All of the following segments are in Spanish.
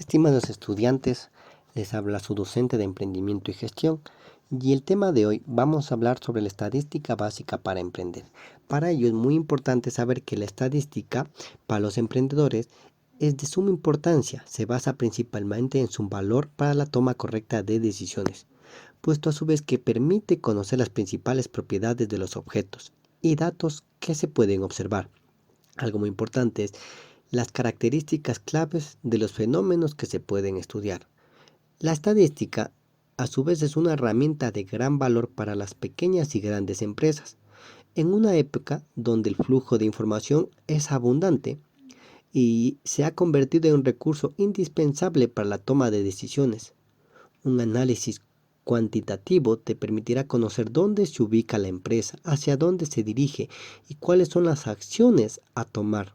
Estimados estudiantes, les habla su docente de Emprendimiento y Gestión y el tema de hoy vamos a hablar sobre la estadística básica para emprender. Para ello es muy importante saber que la estadística para los emprendedores es de suma importancia, se basa principalmente en su valor para la toma correcta de decisiones, puesto a su vez que permite conocer las principales propiedades de los objetos y datos que se pueden observar. Algo muy importante es las características claves de los fenómenos que se pueden estudiar. La estadística, a su vez, es una herramienta de gran valor para las pequeñas y grandes empresas, en una época donde el flujo de información es abundante y se ha convertido en un recurso indispensable para la toma de decisiones. Un análisis cuantitativo te permitirá conocer dónde se ubica la empresa, hacia dónde se dirige y cuáles son las acciones a tomar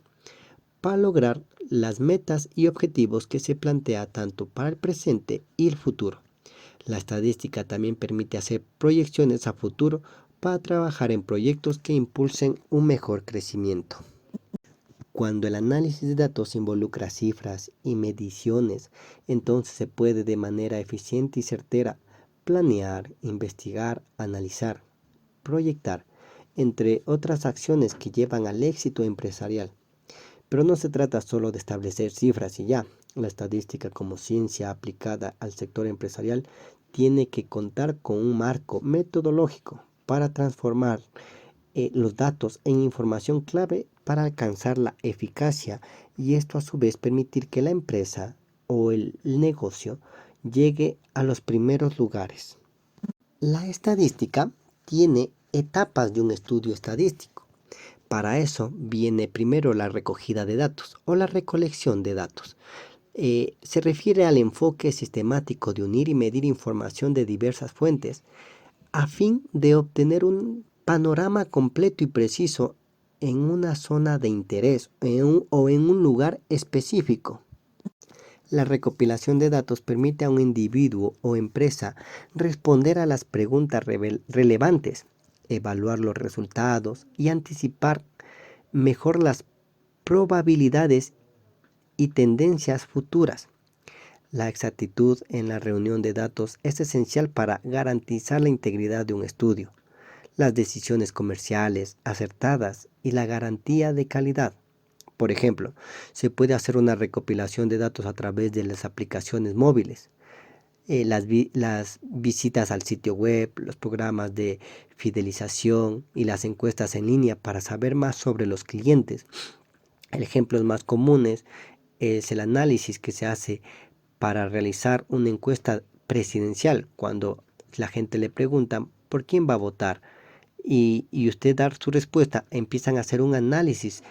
para lograr las metas y objetivos que se plantea tanto para el presente y el futuro. La estadística también permite hacer proyecciones a futuro para trabajar en proyectos que impulsen un mejor crecimiento. Cuando el análisis de datos involucra cifras y mediciones, entonces se puede de manera eficiente y certera planear, investigar, analizar, proyectar, entre otras acciones que llevan al éxito empresarial. Pero no se trata solo de establecer cifras y ya. La estadística como ciencia aplicada al sector empresarial tiene que contar con un marco metodológico para transformar los datos en información clave para alcanzar la eficacia y esto a su vez permitir que la empresa o el negocio llegue a los primeros lugares. La estadística tiene etapas de un estudio estadístico. Para eso viene primero la recogida de datos o la recolección de datos. Se refiere al enfoque sistemático de unir y medir información de diversas fuentes a fin de obtener un panorama completo y preciso en una zona de interés o en un lugar específico. La recopilación de datos permite a un individuo o empresa responder a las preguntas relevantes, evaluar los resultados y anticipar mejor las probabilidades y tendencias futuras. La exactitud en la reunión de datos es esencial para garantizar la integridad de un estudio, las decisiones comerciales acertadas y la garantía de calidad. Por ejemplo, se puede hacer una recopilación de datos a través de las aplicaciones móviles, las visitas al sitio web, los programas de fidelización y las encuestas en línea para saber más sobre los clientes. Ejemplos más comunes es el análisis que se hace para realizar una encuesta presidencial, cuando la gente le pregunta por quién va a votar y usted dar su respuesta, empiezan a hacer un análisis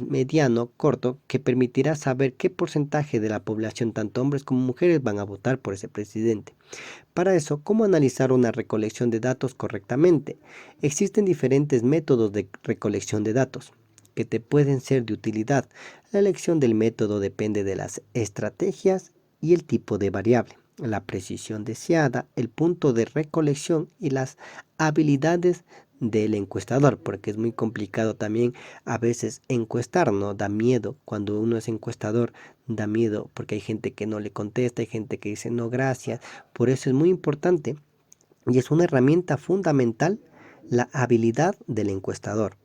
mediano, corto, que permitirá saber qué porcentaje de la población, tanto hombres como mujeres, van a votar por ese presidente. Para eso, ¿cómo analizar una recolección de datos correctamente? Existen diferentes métodos de recolección de datos que te pueden ser de utilidad. La elección del método depende de las estrategias y el tipo de variable, la precisión deseada, el punto de recolección y las habilidades del encuestador, porque es muy complicado también a veces encuestar, ¿no? Da miedo cuando uno es encuestador, da miedo porque hay gente que no le contesta, hay gente que dice no gracias. Por eso es muy importante y es una herramienta fundamental la habilidad del encuestador,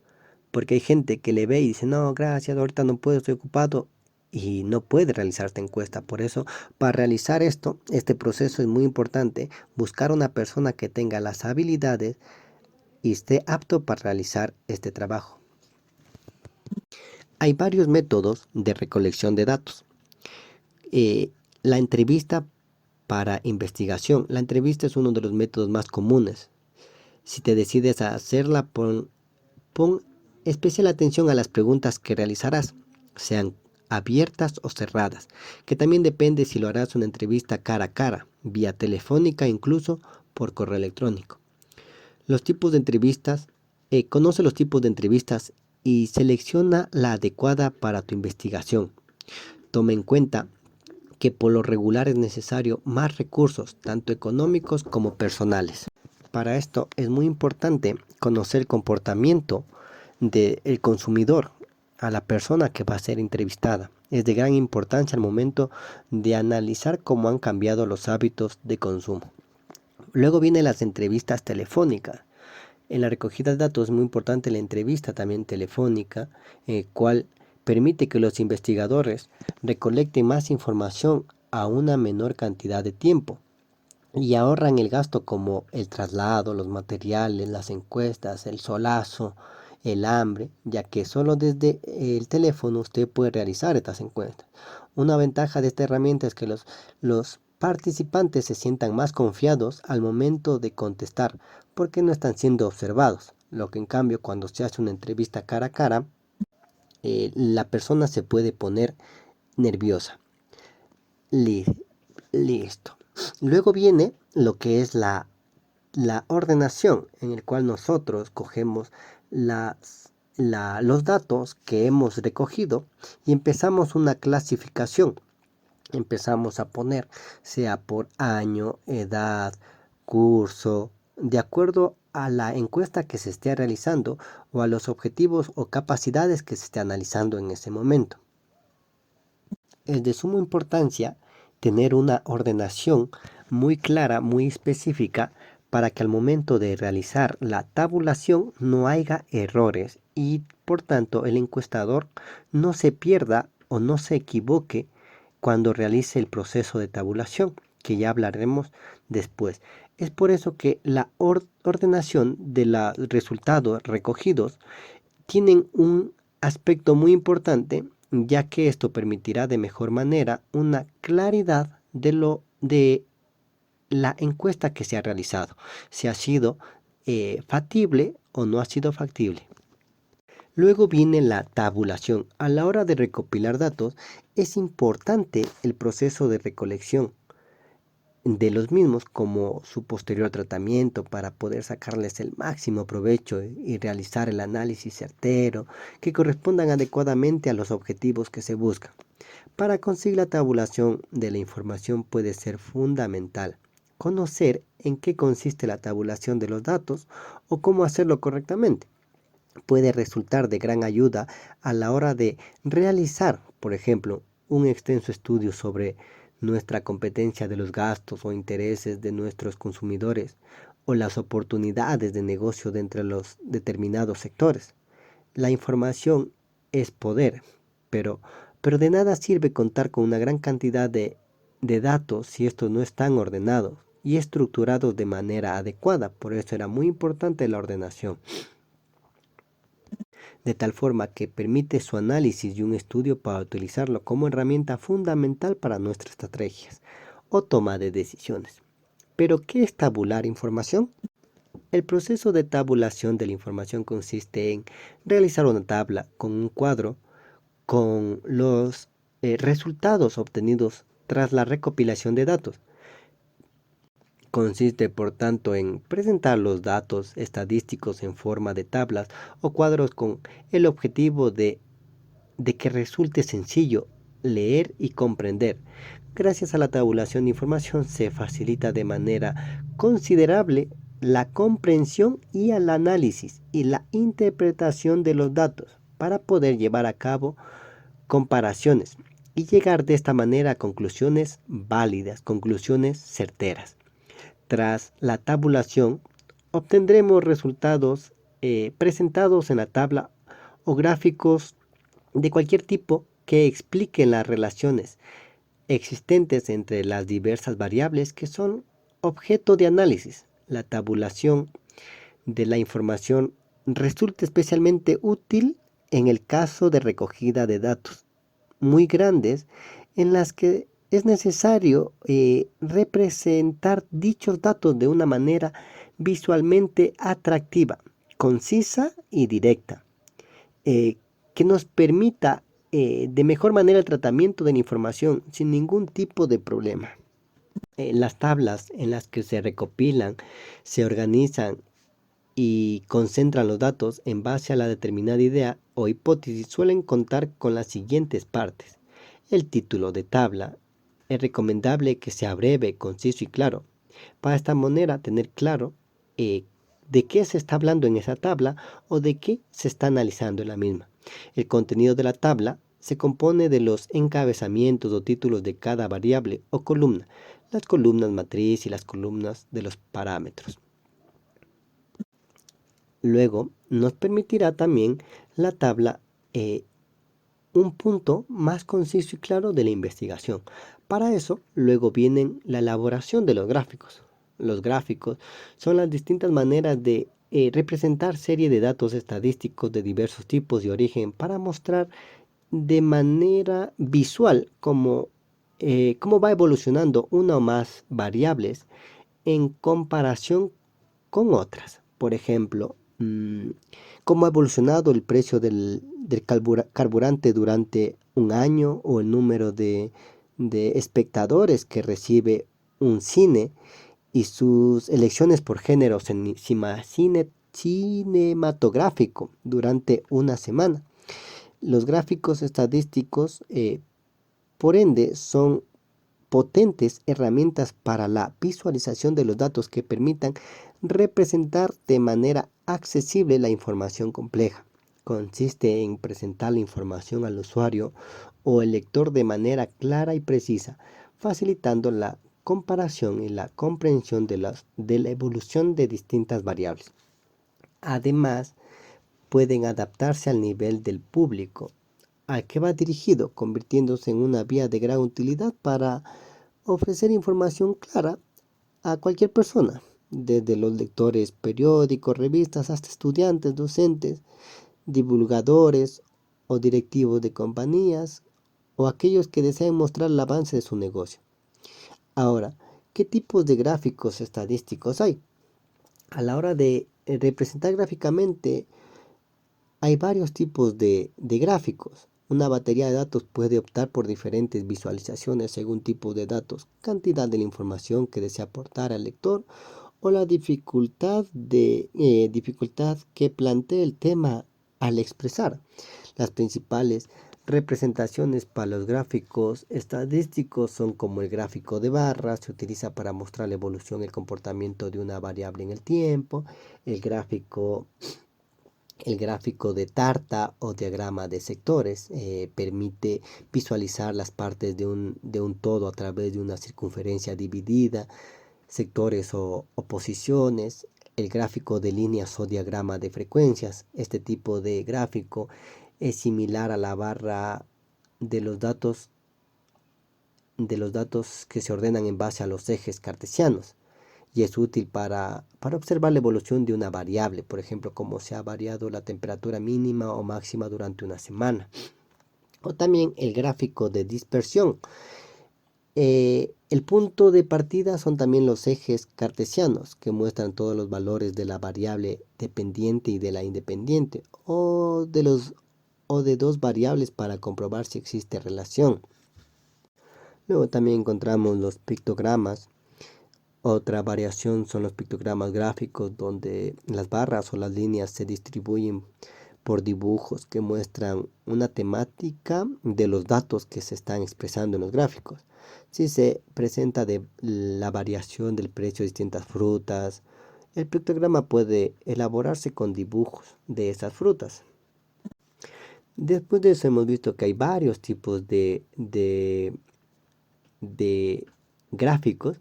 porque hay gente que le ve y dice no gracias, ahorita no puedo, estoy ocupado, y no puede realizar esta encuesta. Por eso, para realizar este proceso es muy importante buscar una persona que tenga las habilidades y esté apto para realizar este trabajo. Hay varios métodos de recolección de datos. La entrevista para investigación. La entrevista es uno de los métodos más comunes. Si te decides a hacerla, pon especial atención a las preguntas que realizarás, sean abiertas o cerradas, que también depende si lo harás una entrevista cara a cara, vía telefónica, incluso por correo electrónico. Los tipos de entrevistas, conoce los tipos de entrevistas y selecciona la adecuada para tu investigación. Toma en cuenta que por lo regular es necesario más recursos, tanto económicos como personales. Para esto es muy importante conocer el comportamiento del consumidor, a la persona que va a ser entrevistada. Es de gran importancia al momento de analizar cómo han cambiado los hábitos de consumo. Luego vienen las entrevistas telefónicas. En la recogida de datos es muy importante la entrevista también telefónica, cual permite que los investigadores recolecten más información a una menor cantidad de tiempo y ahorran el gasto como el traslado, los materiales, las encuestas, el solazo, el hambre, ya que solo desde el teléfono usted puede realizar estas encuestas. Una ventaja de esta herramienta es que los participantes se sientan más confiados al momento de contestar, porque no están siendo observados. Lo que en cambio cuando se hace una entrevista cara a cara, la persona se puede poner nerviosa. Listo. Luego viene lo que es la ordenación, en el cual nosotros cogemos los datos que hemos recogido y empezamos una clasificación. Empezamos a poner, sea por año, edad, curso, de acuerdo a la encuesta que se esté realizando o a los objetivos o capacidades que se esté analizando en ese momento. Es de suma importancia tener una ordenación muy clara, muy específica, para que al momento de realizar la tabulación no haya errores y por tanto el encuestador no se pierda o no se equivoque cuando realice el proceso de tabulación, que ya hablaremos después. Es por eso que la ordenación de los resultados recogidos tienen un aspecto muy importante, ya que esto permitirá de mejor manera una claridad de la encuesta que se ha realizado, si ha sido factible o no ha sido factible. Luego viene la tabulación. A la hora de recopilar datos, es importante el proceso de recolección de los mismos como su posterior tratamiento para poder sacarles el máximo provecho y realizar el análisis certero que correspondan adecuadamente a los objetivos que se buscan. Para conseguir la tabulación de la información puede ser fundamental conocer en qué consiste la tabulación de los datos o cómo hacerlo correctamente. Puede resultar de gran ayuda a la hora de realizar, por ejemplo, un extenso estudio sobre nuestra competencia de los gastos o intereses de nuestros consumidores o las oportunidades de negocio de entre los determinados sectores. La información es poder, pero de nada sirve contar con una gran cantidad de datos si estos no están ordenados y estructurados de manera adecuada. Por eso era muy importante la ordenación, de tal forma que permite su análisis y un estudio para utilizarlo como herramienta fundamental para nuestras estrategias o toma de decisiones. ¿Pero qué es tabular información? El proceso de tabulación de la información consiste en realizar una tabla con un cuadro con los resultados obtenidos tras la recopilación de datos. Consiste, por tanto, en presentar los datos estadísticos en forma de tablas o cuadros con el objetivo de que resulte sencillo leer y comprender. Gracias a la tabulación de información se facilita de manera considerable la comprensión y el análisis y la interpretación de los datos para poder llevar a cabo comparaciones y llegar de esta manera a conclusiones válidas, conclusiones certeras. Tras la tabulación, obtendremos resultados presentados en la tabla o gráficos de cualquier tipo que expliquen las relaciones existentes entre las diversas variables que son objeto de análisis. La tabulación de la información resulta especialmente útil en el caso de recogida de datos muy grandes en las que es necesario representar dichos datos de una manera visualmente atractiva, concisa y directa, que nos permita de mejor manera el tratamiento de la información sin ningún tipo de problema. Las tablas en las que se recopilan, se organizan y concentran los datos en base a la determinada idea o hipótesis suelen contar con las siguientes partes. El título de tabla. Es recomendable que sea breve, conciso y claro. Para esta manera tener claro de qué se está hablando en esa tabla o de qué se está analizando en la misma. El contenido de la tabla se compone de los encabezamientos o títulos de cada variable o columna, las columnas matriz y las columnas de los parámetros. Luego nos permitirá también la tabla un punto más conciso y claro de la investigación. Para eso, luego viene la elaboración de los gráficos. Los gráficos son las distintas maneras de representar serie de datos estadísticos de diversos tipos y origen para mostrar de manera visual cómo va evolucionando una o más variables en comparación con otras. Por ejemplo, cómo ha evolucionado el precio del carburante durante un año o el número de espectadores que recibe un cine y sus elecciones por género cinematográfico durante una semana. Los gráficos estadísticos, por ende, son potentes herramientas para la visualización de los datos que permitan representar de manera accesible la información compleja. Consiste en presentar la información al usuario o el lector de manera clara y precisa, facilitando la comparación y la comprensión de la evolución de distintas variables. Además, pueden adaptarse al nivel del público al que va dirigido, convirtiéndose en una vía de gran utilidad para ofrecer información clara a cualquier persona, desde los lectores periódicos, revistas, hasta estudiantes, docentes, divulgadores o directivos de compañías o aquellos que deseen mostrar el avance de su negocio. Ahora, ¿qué tipos de gráficos estadísticos hay? A la hora de representar gráficamente, hay varios tipos de gráficos. Una batería de datos puede optar por diferentes visualizaciones según tipo de datos, cantidad de la información que desea aportar al lector o la dificultad que plantee el tema al expresar. Las principales representaciones para los gráficos estadísticos son como el gráfico de barras, se utiliza para mostrar la evolución y el comportamiento de una variable en el tiempo, el gráfico de tarta o diagrama de sectores permite visualizar las partes de un todo a través de una circunferencia dividida, sectores o posiciones. El gráfico de líneas o diagrama de frecuencias. Este tipo de gráfico es similar a la barra de los datos que se ordenan en base a los ejes cartesianos y es útil para observar la evolución de una variable, por ejemplo, cómo se ha variado la temperatura mínima o máxima durante una semana. O también el gráfico de dispersión. El punto de partida son también los ejes cartesianos que muestran todos los valores de la variable dependiente y de la independiente o de dos variables para comprobar si existe relación. Luego también encontramos los pictogramas. Otra variación son los pictogramas gráficos donde las barras o las líneas se distribuyen por dibujos que muestran una temática de los datos que se están expresando en los gráficos. Si se presenta la variación del precio de distintas frutas, el pictograma puede elaborarse con dibujos de esas frutas. Después de eso hemos visto que hay varios tipos de gráficos,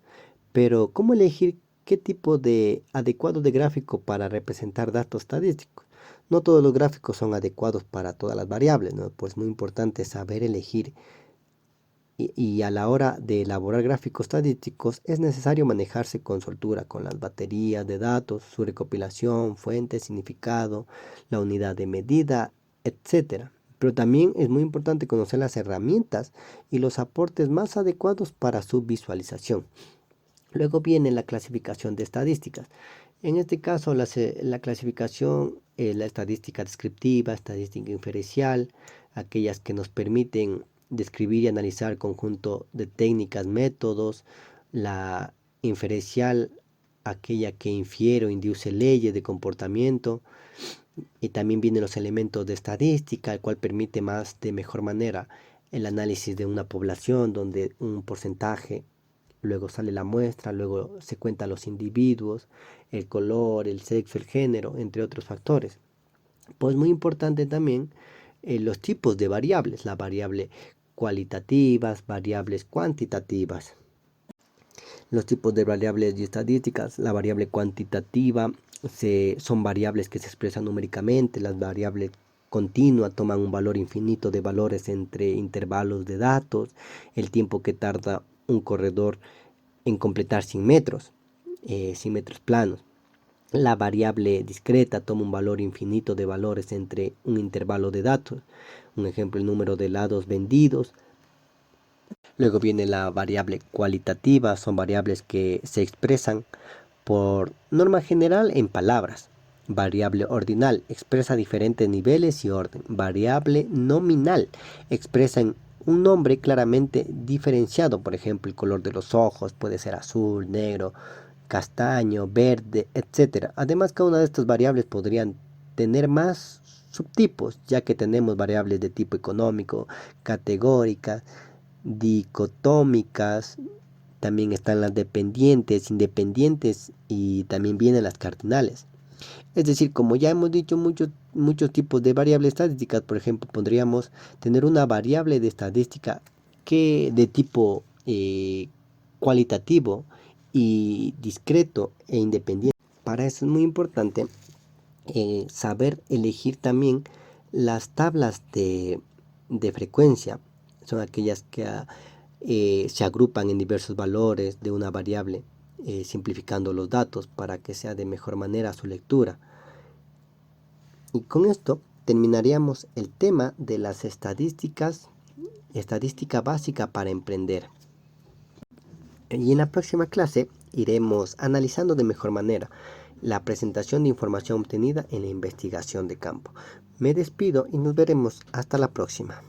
pero ¿cómo elegir qué tipo de adecuado de gráfico para representar datos estadísticos? No todos los gráficos son adecuados para todas las variables, ¿no? Pues es muy importante saber elegir y a la hora de elaborar gráficos estadísticos es necesario manejarse con soltura con las baterías de datos, su recopilación, fuente, significado, la unidad de medida, etcétera. Pero también es muy importante conocer las herramientas y los aportes más adecuados para su visualización. Luego viene la clasificación de estadísticas. En este caso, la clasificación, la estadística descriptiva, estadística inferencial, aquellas que nos permiten describir y analizar el conjunto de técnicas, métodos, la inferencial, aquella que infiere o induce leyes de comportamiento, y también vienen los elementos de estadística, el cual permite más de mejor manera el análisis de una población donde un porcentaje, luego sale la muestra, luego se cuentan los individuos, el color, el sexo, el género, entre otros factores. Pues muy importante también los tipos de variables, la variable cualitativas, variables cuantitativas. Los tipos de variables y estadísticas, la variable cuantitativa son variables que se expresan numéricamente, las variables continuas toman un valor infinito de valores entre intervalos de datos, el tiempo que tarda un corredor en completar 100 metros planos. La variable discreta toma un valor infinito de valores entre un intervalo de datos, un ejemplo, el número de helados vendidos. Luego viene la variable cualitativa, son variables que se expresan por norma general en palabras. Variable ordinal, expresa diferentes niveles y orden. Variable nominal, expresa un nombre claramente diferenciado, por ejemplo, el color de los ojos puede ser azul, negro, castaño, verde, etc. Además, cada una de estas variables podrían tener más subtipos, ya que tenemos variables de tipo económico, categóricas, dicotómicas, también están las dependientes, independientes y también vienen las cardinales. Es decir, como ya hemos dicho, muchos tipos de variables estadísticas. Por ejemplo, podríamos tener una variable de estadística que de tipo cualitativo y discreto e independiente. Para eso es muy importante saber elegir también las tablas de frecuencia. Son aquellas que se agrupan en diversos valores de una variable, simplificando los datos para que sea de mejor manera su lectura. Y con esto terminaríamos el tema de las estadística básica para emprender. Y en la próxima clase iremos analizando de mejor manera la presentación de información obtenida en la investigación de campo. Me despido y nos veremos hasta la próxima.